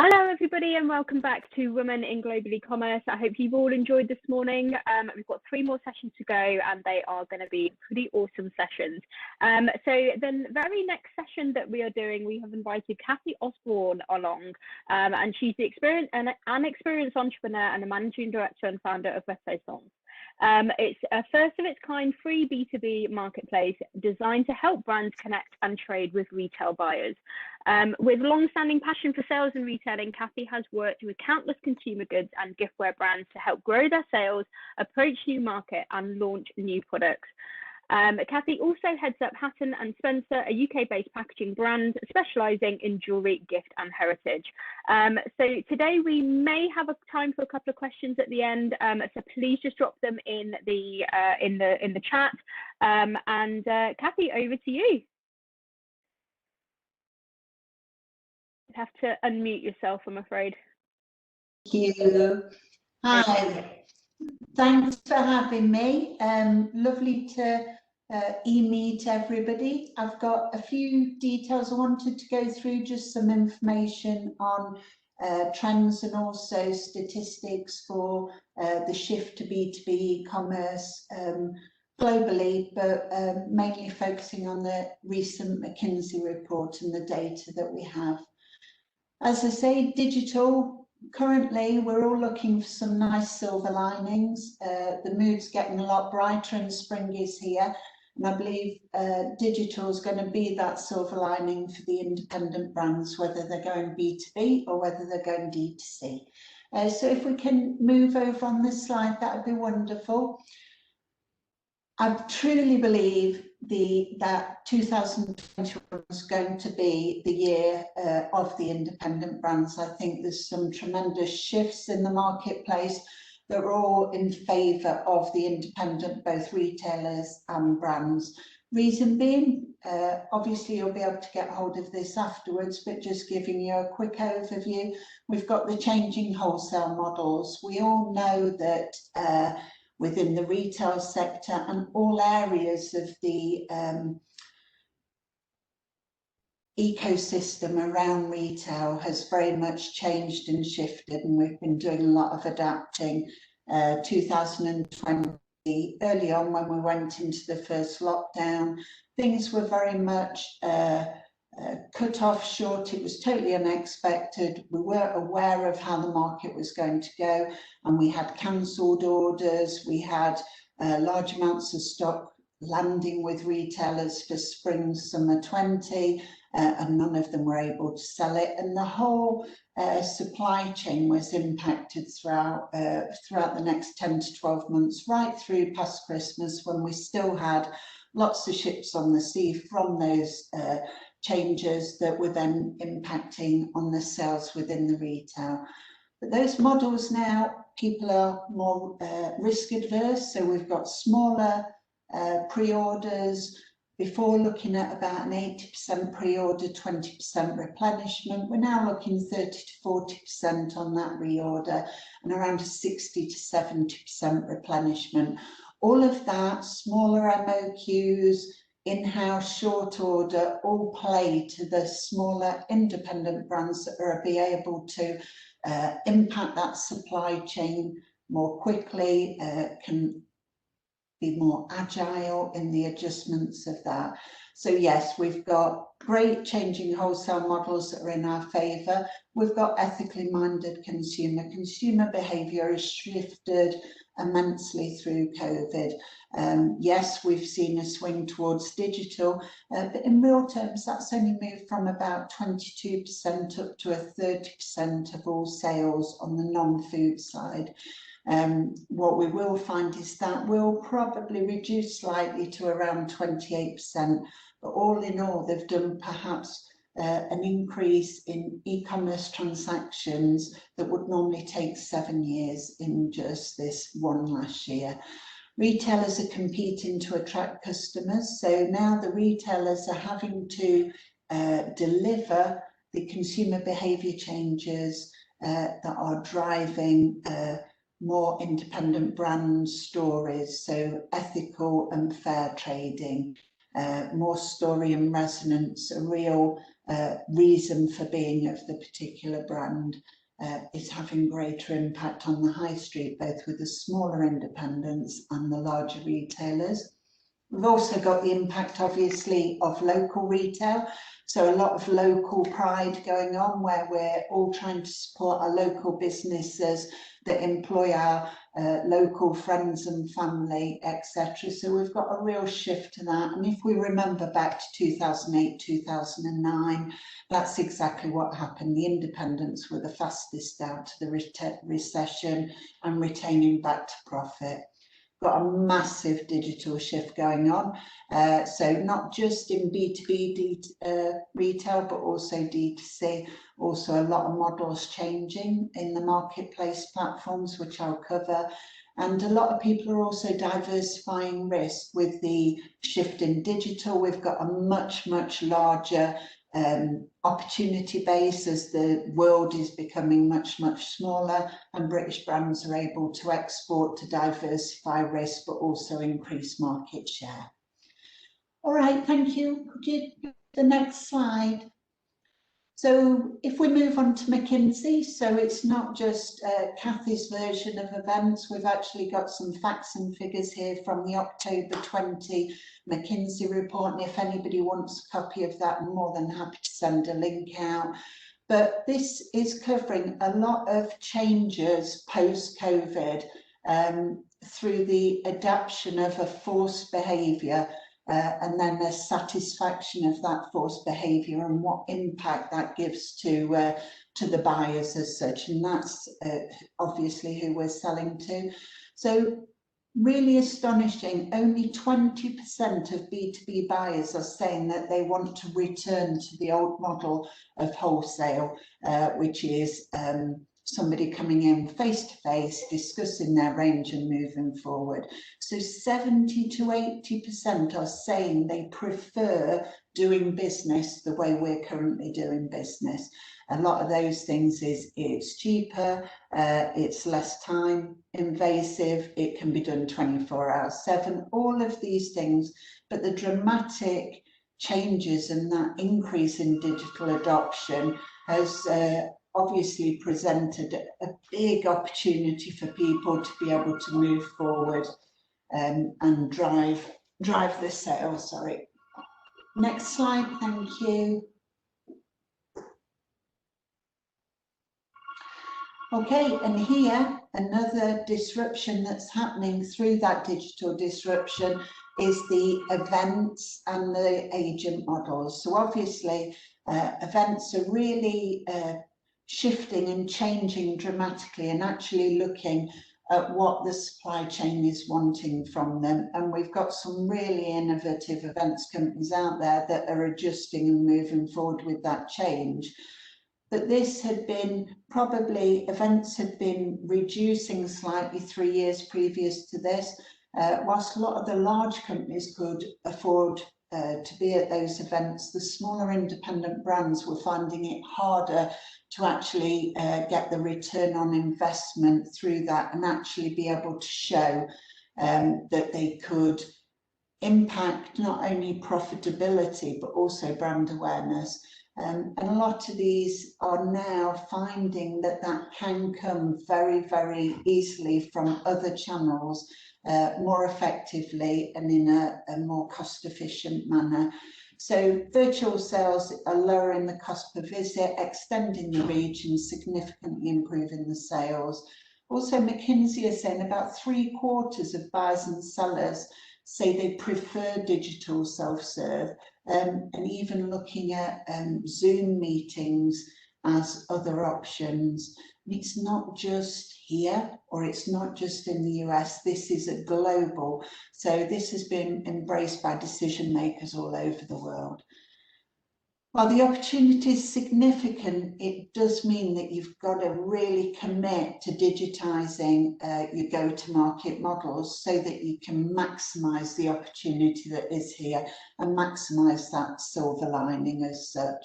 Hello everybody and welcome back to Women in Global E-commerce. I hope you've all enjoyed this morning. We've got 3 more sessions to go and they are going to be pretty awesome sessions. So the very next session that we are doing, we have invited Cathie Osborne along, and she's an experienced entrepreneur and the managing director and founder of Retaissance. It's a first of its kind free B2B marketplace designed to help brands connect and trade with retail buyers. With long-standing passion for sales and retailing, Cathie has worked with countless consumer goods and giftware brands to help grow their sales, approach new market and launch new products. Cathie also heads up Hatton and Spencer, a UK-based packaging brand specialising in jewellery, gift and heritage. So today we may have a time for a couple of questions at the end, so please just drop them in the chat. Cathie, over to you. You have to unmute yourself, I'm afraid. Thank you. Hi. Thanks for having me. Lovely to e-meet everybody. I've got a few details I wanted to go through, just some information on trends and also statistics for the shift to B2B e-commerce globally, but mainly focusing on the recent McKinsey report and the data that we have. As I say, digital. Currently, we're all looking for some nice silver linings. The mood's getting a lot brighter and spring is here. And I believe digital is going to be that silver lining for the independent brands, whether they're going B2B or whether they're going D2C. So if we can move over on this slide, that would be wonderful. I truly believe that 2021 is going to be the year of the independent brands. I think there's some tremendous shifts in the marketplace that are all in favour of the independent, both retailers and brands. Reason being, obviously you'll be able to get hold of this afterwards, but just giving you a quick overview, we've got the changing wholesale models. We all know that within the retail sector and all areas of the ecosystem around retail has very much changed and shifted, and we've been doing a lot of adapting. 2020, early on when we went into the first lockdown, things were very much cut off short. It was totally unexpected. We weren't aware of how the market was going to go, and we had cancelled orders. We had large amounts of stock landing with retailers for spring, summer 20, and none of them were able to sell it. And the whole supply chain was impacted throughout the next 10 to 12 months, right through past Christmas, when we still had lots of ships on the sea from those changes that were then impacting on the sales within the retail. But those models now, people are more risk adverse, so we've got smaller pre-orders. Before, looking at about an 80% pre-order, 20% replenishment. We're now looking 30 to 40% on that reorder and around a 60 to 70% replenishment. All of that, smaller MOQs, in-house short order, all play to the smaller independent brands that are be able to impact that supply chain more quickly, can be more agile in the adjustments of that. So yes, we've got great changing wholesale models that are in our favour. We've got ethically minded consumer behaviour has shifted immensely through COVID. Yes, we've seen a swing towards digital, but in real terms that's only moved from about 22% up to a 30% of all sales on the non-food side. What we will find is that will probably reduce slightly to around 28%, but all in all they've done perhaps an increase in e-commerce transactions that would normally take 7 years in just this one last year. Retailers are competing to attract customers, so now the retailers are having to deliver the consumer behaviour changes that are driving more independent brand stories, so ethical and fair trading, more story and resonance, a real reason for being of the particular brand is having greater impact on the high street, both with the smaller independents and the larger retailers. We've also got the impact, obviously, of local retail. So a lot of local pride going on, where we're all trying to support our local businesses that employ our local friends and family, etc. So we've got a real shift to that. And if we remember back to 2008, 2009, that's exactly what happened. The independents were the fastest out of the recession and retaining back to profit. Got a massive digital shift going on. So not just in B2B retail, but also D2C. Also a lot of models changing in the marketplace platforms, which I'll cover. And a lot of people are also diversifying risk with the shift in digital. We've got a much, much larger opportunity base as the world is becoming much, much smaller, and British brands are able to export to diversify risk, but also increase market share. All right, thank you. Could you do the next slide? So if we move on to McKinsey, so it's not just Cathie's version of events. We've actually got some facts and figures here from the October 20 McKinsey report. And if anybody wants a copy of that, I'm more than happy to send a link out. But this is covering a lot of changes post-COVID through the adaptation of a forced behaviour and then the satisfaction of that forced behaviour and what impact that gives to the buyers as such. And that's obviously who we're selling to. So really astonishing, only 20% of B2B buyers are saying that they want to return to the old model of wholesale, which is somebody coming in face-to-face, discussing their range and moving forward. So 70 to 80% are saying they prefer doing business the way we're currently doing business. A lot of those things is it's cheaper, it's less time invasive, it can be done 24/7, all of these things. But the dramatic changes and that increase in digital adoption has obviously presented a big opportunity for people to be able to move forward and drive the sales. Sorry. Next slide, thank you. Okay, and here another disruption that's happening through that digital disruption is the events and the agent models. So obviously events are really shifting and changing dramatically and actually looking at what the supply chain is wanting from them. And we've got some really innovative events companies out there that are adjusting and moving forward with that change. But this had been events had been reducing slightly 3 years previous to this. Whilst a lot of the large companies could afford to be at those events, the smaller independent brands were finding it harder to actually get the return on investment through that and actually be able to show that they could impact not only profitability but also brand awareness. And a lot of these are now finding that that can come very, very easily from other channels, more effectively and in a more cost-efficient manner. So virtual sales are lowering the cost per visit, extending the reach and significantly improving the sales. Also, McKinsey is saying about 3/4 of buyers and sellers say they prefer digital self-serve, and even looking at Zoom meetings as other options. It's not just here, or it's not just in the US, this is a global. So this has been embraced by decision makers all over the world. While the opportunity is significant, it does mean that you've got to really commit to digitising your go-to-market models so that you can maximise the opportunity that is here and maximise that silver lining as such.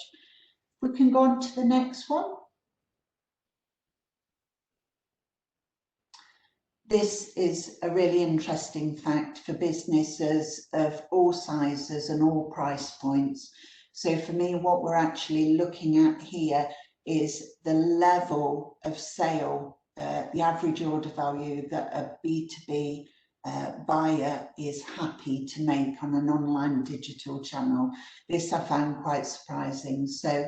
We can go on to the next one. This is a really interesting fact for businesses of all sizes and all price points. So for me, what we're actually looking at here is the level of sale, the average order value that a B2B buyer is happy to make on an online digital channel. This I found quite surprising. So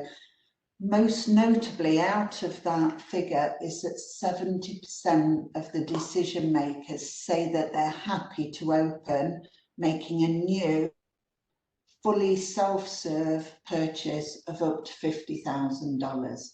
most notably out of that figure is that 70% of the decision makers say that they're happy to open, making a new fully self-serve purchase of up to $50,000.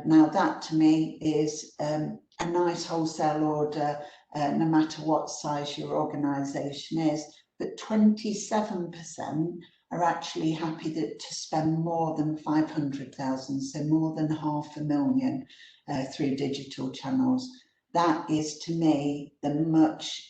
Now that to me is a nice wholesale order, no matter what size your organisation is, but 27% are actually happy to spend more than 500,000, so more than $500,000 through digital channels. That is to me the much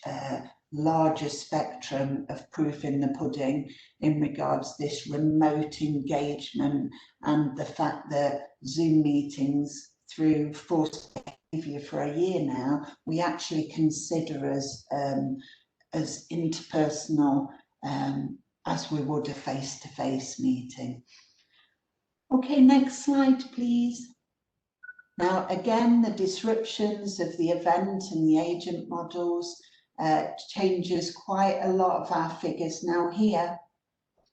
larger spectrum of proof in the pudding in regards to this remote engagement and the fact that Zoom meetings through forced behaviour for a year now, we actually consider as interpersonal as we would a face-to-face meeting. Okay, next slide, please. Now, again, the disruptions of the event and the agent models changes quite a lot of our figures. Now here,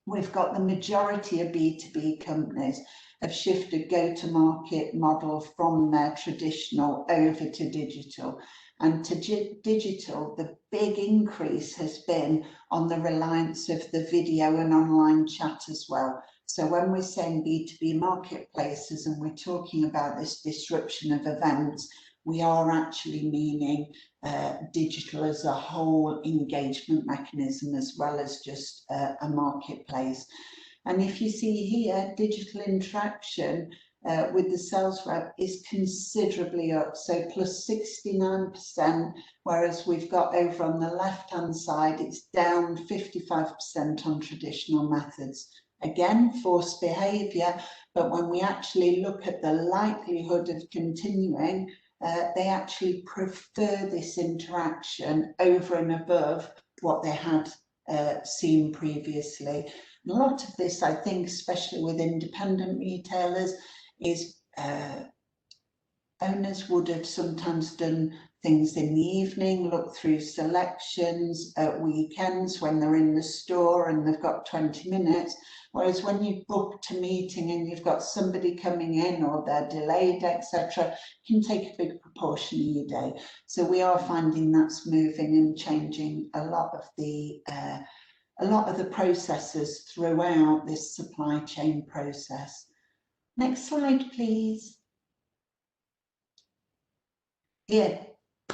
we've got the majority of B2B companies have shifted go-to-market model from their traditional over to digital. And to digital, the big increase has been on the reliance of the video and online chat as well. So when we're saying B2B marketplaces and we're talking about this disruption of events, we are actually meaning digital as a whole engagement mechanism as well as just a marketplace. And if you see here, digital interaction with the sales rep is considerably up, so plus 69%, whereas we've got over on the left-hand side, it's down 55% on traditional methods. Again, forced behaviour, but when we actually look at the likelihood of continuing, they actually prefer this interaction over and above what they had seen previously. And a lot of this, I think, especially with independent retailers, is owners would have sometimes done things in the evening, look through selections at weekends when they're in the store and they've got 20 minutes. Whereas when you booked a meeting and you've got somebody coming in or they're delayed, etc., can take a big proportion of your day. So we are finding that's moving and changing a lot of the processes throughout this supply chain process. Next slide, please. Here,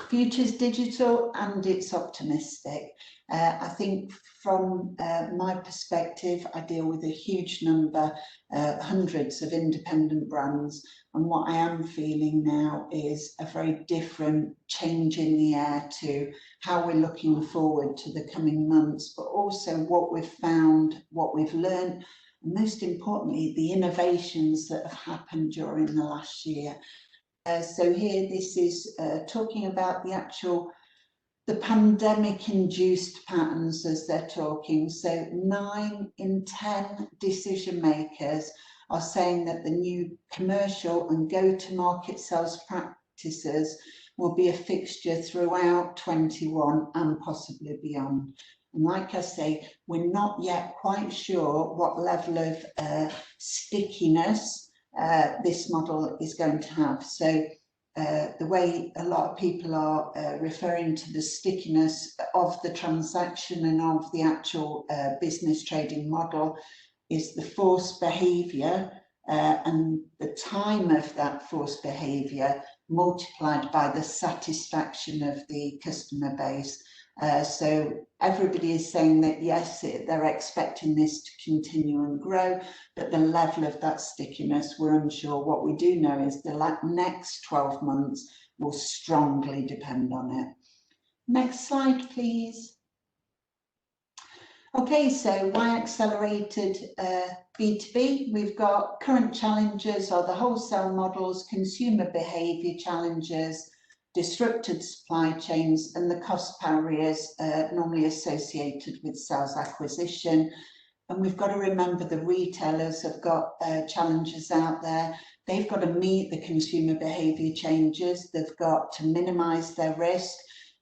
future's digital and it's optimistic. I think from my perspective, I deal with a huge number, hundreds of independent brands, and what I am feeling now is a very different change in the air to how we're looking forward to the coming months, but also what we've found, what we've learned, and most importantly, the innovations that have happened during the last year. So here, this is talking about the pandemic-induced patterns as they're talking. So 9 in 10 decision makers are saying that the new commercial and go-to-market sales practices will be a fixture throughout 21 and possibly beyond. And like I say, we're not yet quite sure what level of stickiness this model is going to have. So the way a lot of people are referring to the stickiness of the transaction and of the actual business trading model is the forced behaviour and the time of that forced behaviour multiplied by the satisfaction of the customer base. So everybody is saying that yes, they're expecting this to continue and grow, but the level of that stickiness, we're unsure. What we do know is the next 12 months will strongly depend on it. Next slide, please. Okay, so why accelerated B2B? We've got current challenges are the wholesale models, consumer behaviour challenges, disrupted supply chains and the cost barriers normally associated with sales acquisition. And we've got to remember the retailers have got challenges out there. They've got to meet the consumer behaviour changes. They've got to minimise their risk.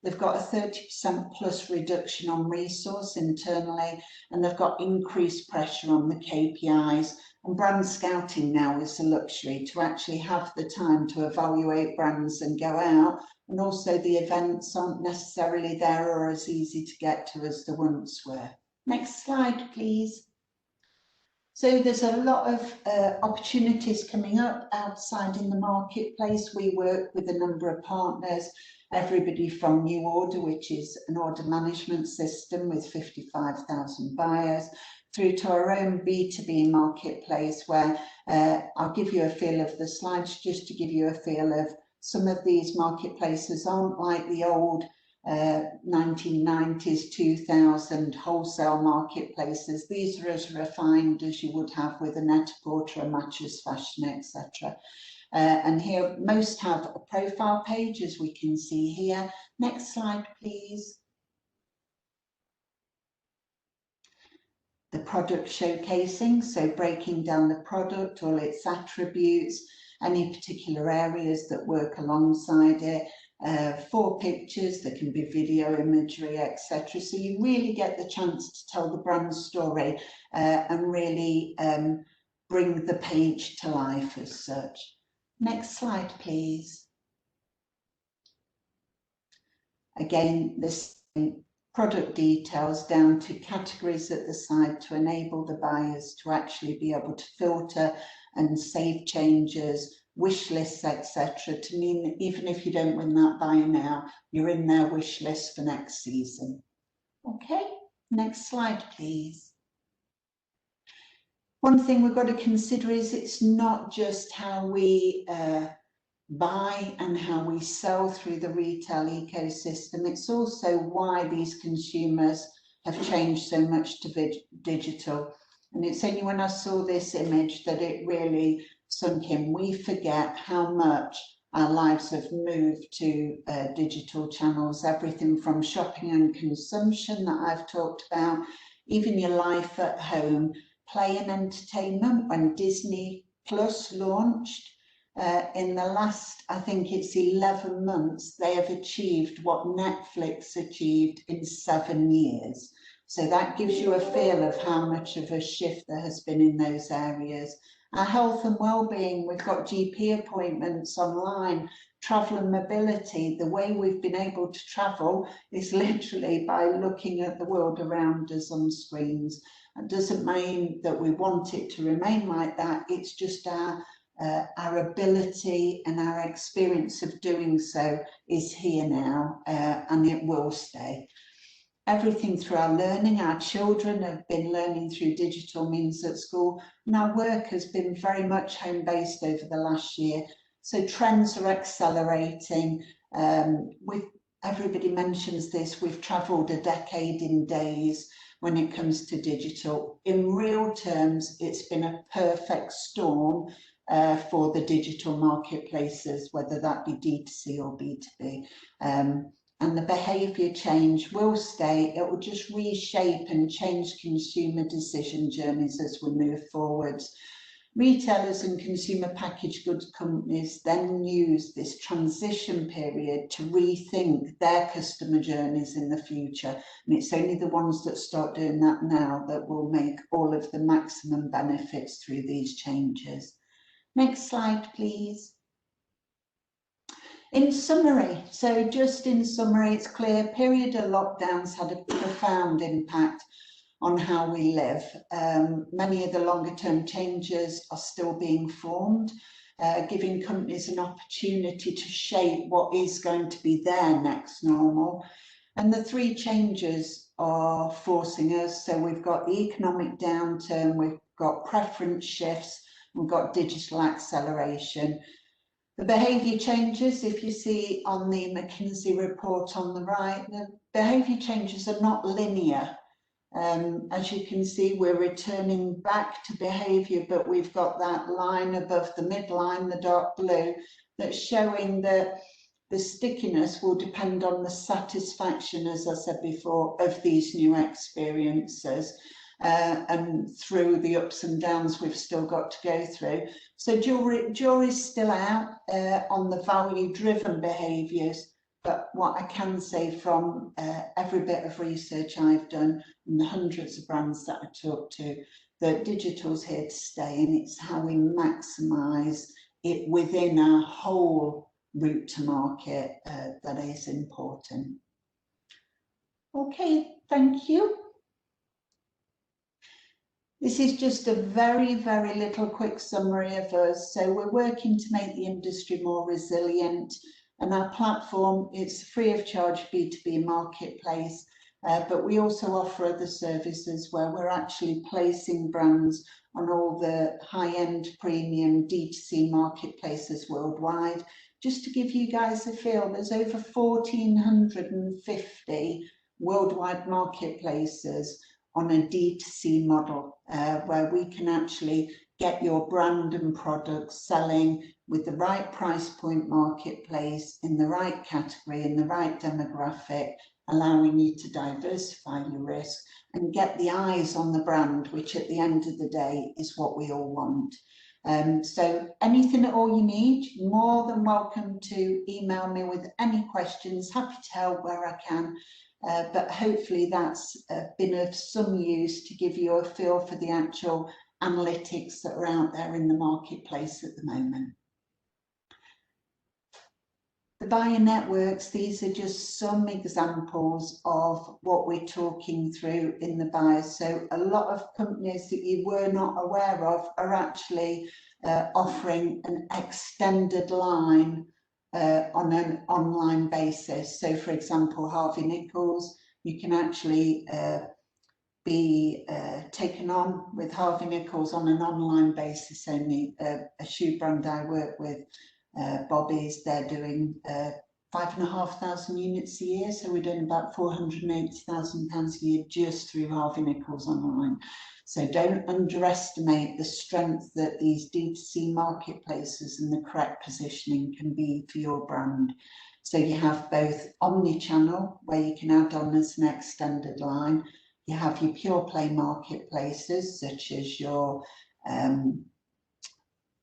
They've got a 30% plus reduction on resource internally, and they've got increased pressure on the KPIs. And brand scouting now is a luxury, to actually have the time to evaluate brands and go out. And also the events aren't necessarily there or as easy to get to as they once were. Next slide, please. So there's a lot of opportunities coming up outside in the marketplace. We work with a number of partners, everybody from New Order, which is an order management system with 55,000 buyers, through to our own B2B marketplace, where I'll give you a feel of the slides just to give you a feel of some of these marketplaces aren't like the old 1990s, 2000 wholesale marketplaces. These are as refined as you would have with a Net-a-Porter, a Matches Fashion, etc. And here most have a profile page, as we can see here. Next slide, please. The product showcasing, so breaking down the product, all its attributes, any particular areas that work alongside it. 4 pictures, there can be video, imagery, etc. So you really get the chance to tell the brand story and really bring the page to life as such. Next slide, please. Again, this product details down to categories at the side to enable the buyers to actually be able to filter and save changes, wish lists, etc., to mean that even if you don't win that buy now, you're in their wish list for next season. Okay, next slide, please. One thing we've got to consider is it's not just how we buy and how we sell through the retail ecosystem, it's also why these consumers have changed so much to digital. And it's only when I saw this image that it really sunk in. We forget how much our lives have moved to digital channels, everything from shopping and consumption that I've talked about, even your life at home, play and entertainment. When Disney Plus launched, in the last, I think it's 11 months, they have achieved what Netflix achieved in 7 years. So that gives you a feel of how much of a shift there has been in those areas. Our health and well-being, we've got GP appointments online, travel and mobility. The way we've been able to travel is literally by looking at the world around us on screens. It doesn't mean that we want it to remain like that. It's just our ability and our experience of doing so is here now, and it will stay. Everything through our learning, our children have been learning through digital means at school, and our work has been very much home-based over the last year. So trends are accelerating. Everybody mentions this, we've travelled a decade in days when it comes to digital. In real terms, it's been a perfect storm for the digital marketplaces, whether that be D2C or B2B. And the behaviour change will stay. It will just reshape and change consumer decision journeys as we move forwards. Retailers and consumer packaged goods companies then use this transition period to rethink their customer journeys in the future. And it's only the ones that start doing that now that will make all of the maximum benefits through these changes. Next slide, please. In summary, so just in summary, it's clear period of lockdowns had a profound impact on how we live. Many of the longer term changes are still being formed, giving companies an opportunity to shape what is going to be their next normal. And the 3 changes are forcing us. So we've got the economic downturn, we've got preference shifts, we've got digital acceleration. The behaviour changes, if you see on the McKinsey report on the right, the behaviour changes are not linear. As you can see, we're returning back to behaviour, but we've got that line above the midline, the dark blue, that's showing that the stickiness will depend on the satisfaction, as I said before, of these new experiences. and through the ups and downs we've still got to go through. So jury's still out on the value-driven behaviours, but what I can say from every bit of research I've done and the hundreds of brands that I talk to, that digital's here to stay, and it's how we maximise it within our whole route to market that is important. Okay, thank you. This is just a very, very little quick summary of us. So we're working to make the industry more resilient, and our platform is free of charge B2B marketplace, but we also offer other services where we're actually placing brands on all the high-end premium D2C marketplaces worldwide. Just to give you guys a feel, there's over 1,450 worldwide marketplaces on a D2C model, where we can actually get your brand and products selling with the right price point marketplace, in the right category, in the right demographic, allowing you to diversify your risk and get the eyes on the brand, which at the end of the day is what we all want. So anything at all you need, you're more than welcome to email me with any questions. Happy to help where I can. But hopefully that's been of some use to give you a feel for the actual analytics that are out there in the marketplace at the moment. The buyer networks, these are just some examples of what we're talking through in the buyers. So a lot of companies that you were not aware of are actually offering an extended line on an online basis. So for example, Harvey Nichols, you can actually be taken on with Harvey Nichols on an online basis only. A shoe brand I work with, Bobby's, they're doing 5,500 units a year, so we're doing about £480,000 a year just through Harvey Nichols online. So don't underestimate the strength that these D2C marketplaces and the correct positioning can be for your brand. So you have both omni-channel, where you can add on as an extended line. You have your pure play marketplaces, such as your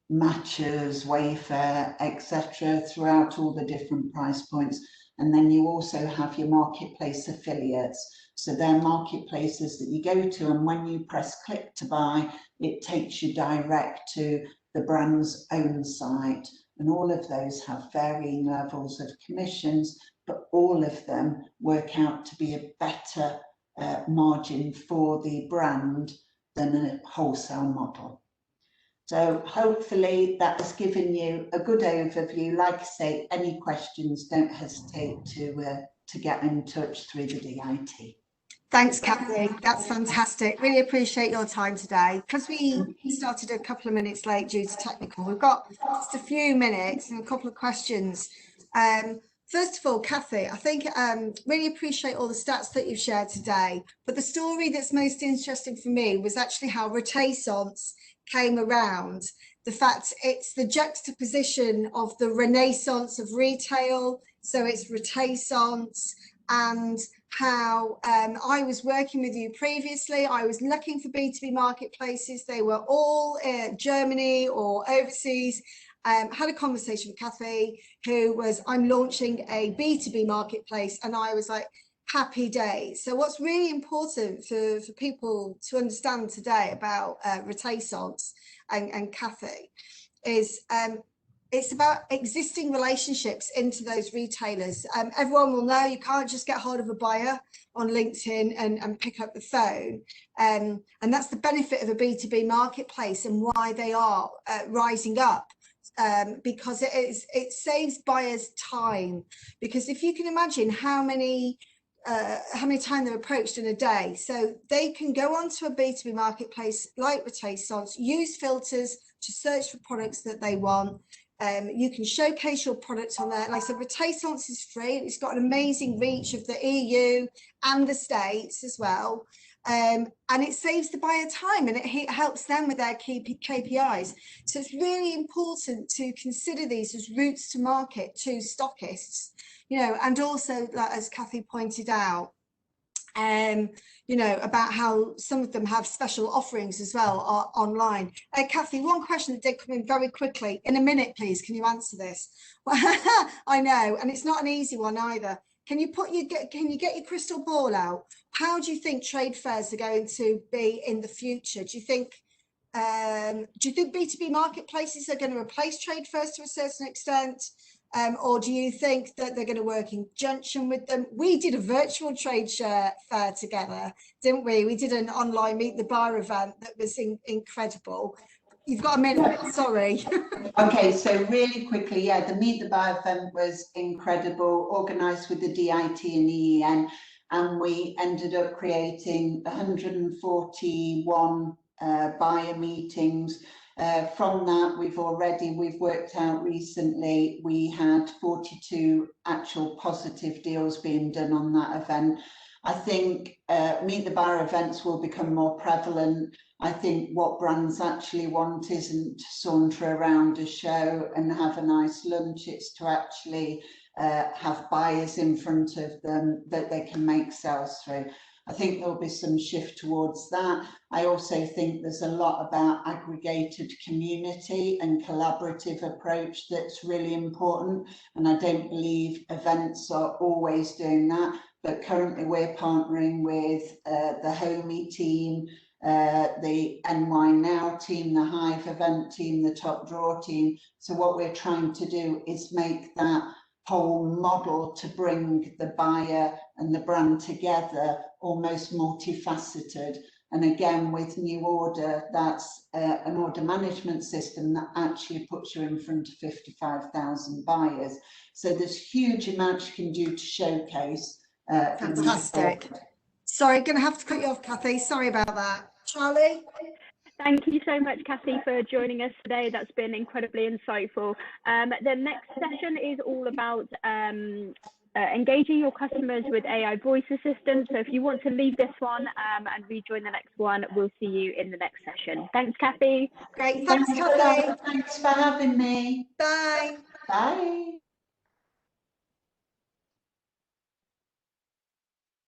Matches, Wayfair, etc., throughout all the different price points. And then you also have your marketplace affiliates. So they're marketplaces that you go to, and when you press click to buy, it takes you direct to the brand's own site. And all of those have varying levels of commissions, but all of them work out to be a better margin for the brand than a wholesale model. So hopefully that has given you a good overview. Like I say, any questions, don't hesitate to get in touch through the DIT. Thanks, Cathie. That's fantastic. Really appreciate your time today. Because we started a couple of minutes late due to technical, we've got just a few minutes and a couple of questions. First of all, Cathie, I think really appreciate all the stats that you've shared today. But the story that's most interesting for me was actually how Retaissance came around. The fact it's the juxtaposition of the renaissance of retail, so it's Retaissance, and how I was working with you previously. I was looking for B2B marketplaces. They were all Germany or overseas. Had a conversation with Cathie, who was, I'm launching a B2B marketplace, and I was like, happy days. So what's really important for people to understand today about Retaissance and Cathie is it's about existing relationships into those retailers. Everyone will know you can't just get hold of a buyer on LinkedIn and pick up the phone. And that's the benefit of a B2B marketplace and why they are rising up. Because it saves buyers time. Because if you can imagine how many times they're approached in a day, so they can go onto a B2B marketplace like Retaissance, use filters to search for products that they want. You can showcase your products on there. Like I said, Retaissance is free. It's got an amazing reach of the EU and the States as well. And it saves the buyer time, and it helps them with their key KPIs. So it's really important to consider these as routes to market to stockists, you know, and also, like, as Cathie pointed out, you know, about how some of them have special offerings as well online. Cathie, one question that did come in very quickly. In a minute, please, can you answer this? I know, and it's not an easy one either. Can you get your crystal ball out? How do you think trade fairs are going to be in the future? Do you think B2B marketplaces are going to replace trade fairs to a certain extent? Or do you think that they're going to work in conjunction with them? We did a virtual trade fair together, didn't we? We did an online Meet the Buyer event that was incredible. You've got a minute, sorry. Okay, so really quickly, yeah, the Meet the Buyer event was incredible, organised with the DIT and EEN, and we ended up creating 141 buyer meetings. From that, we've worked out recently, we had 42 actual positive deals being done on that event. I think Meet the Buyer events will become more prevalent. I think what brands actually want isn't to saunter around a show and have a nice lunch, it's to actually have buyers in front of them that they can make sales through. I think there'll be some shift towards that. I also think there's a lot about aggregated community and collaborative approach that's really important. And I don't believe events are always doing that, but currently we're partnering with the Homey team, the NY Now team, the Hive event team, the Top Draw team. So what we're trying to do is make that whole model to bring the buyer and the brand together almost multifaceted. And again, with New Order, that's an order management system that actually puts you in front of 55,000 buyers. So there's huge amounts you can do to showcase. Fantastic. Sorry, going to have to cut you off, Cathie. Sorry about that. Charlie? Thank you so much, Cathie, for joining us today. That's been incredibly insightful. The next session is all about engaging your customers with AI voice assistants. So if you want to leave this one and rejoin the next one, we'll see you in the next session. Thanks, Cathie. Great. Thanks, Cathie. Thanks for having me. Bye. Bye.